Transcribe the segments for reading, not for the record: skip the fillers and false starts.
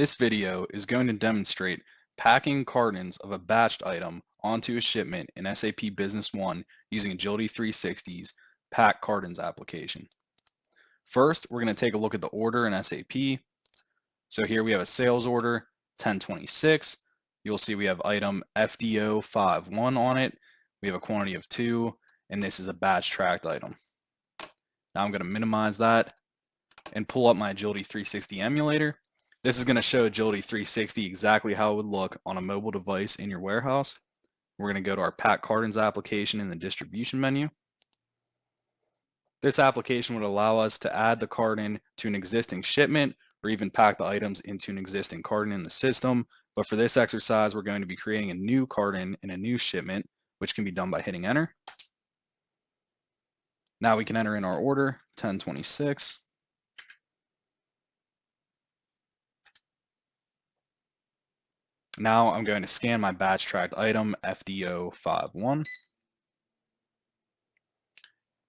This video is going to demonstrate packing cartons of a batched item onto a shipment in SAP Business One using Agility 360's Pack Cartons application. First, we're going to take a look at the order in SAP. So here we have a sales order, 1026. You'll see we have item FDO51 on it. We have a quantity of 2, and this is a batch tracked item. Now I'm going to minimize that and pull up my Agility 360 emulator. This is going to show Agility 360 exactly how it would look on a mobile device in your warehouse. We're going to go to our Pack Cartons application in the distribution menu. This application would allow us to add the carton to an existing shipment or even pack the items into an existing carton in the system. But for this exercise, we're going to be creating a new carton in a new shipment, which can be done by hitting enter. Now we can enter in our order, 1026. Now I'm going to scan my batch tracked item, FDO51.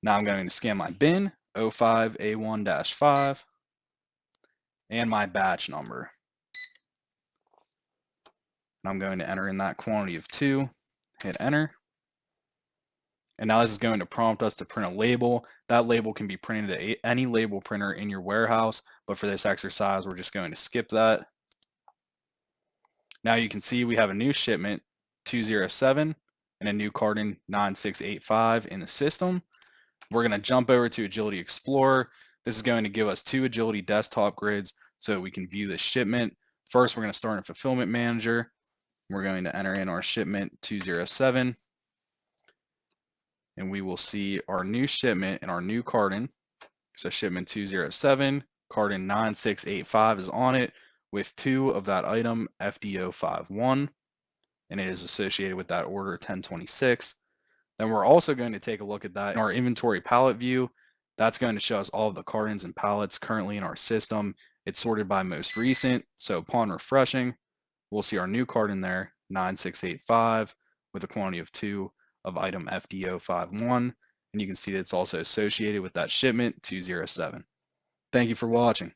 Now I'm going to scan my bin, 05A1-5, and my batch number. And I'm going to enter in that quantity of 2, hit enter. And now this is going to prompt us to print a label. That label can be printed at any label printer in your warehouse, but for this exercise, we're just going to skip that. Now you can see we have a new shipment, 207, and a new carton, 9685 in the system. We're going to jump over to Agility Explorer. This is going to give us 2 Agility desktop grids so we can view the shipment. First, we're going to start in Fulfillment Manager. We're going to enter in our shipment 207. And we will see our new shipment and our new carton. So shipment 207, carton 9685 is on it with 2 of that item, FDO51, and it is associated with that order 1026. Then we're also going to take a look at that in our inventory palette view. That's going to show us all of the cartons and pallets currently in our system. It's sorted by most recent, so upon refreshing, we'll see our new carton there, 9685, with a quantity of 2 of item FDO51, and you can see that it's also associated with that shipment 207. Thank you for watching.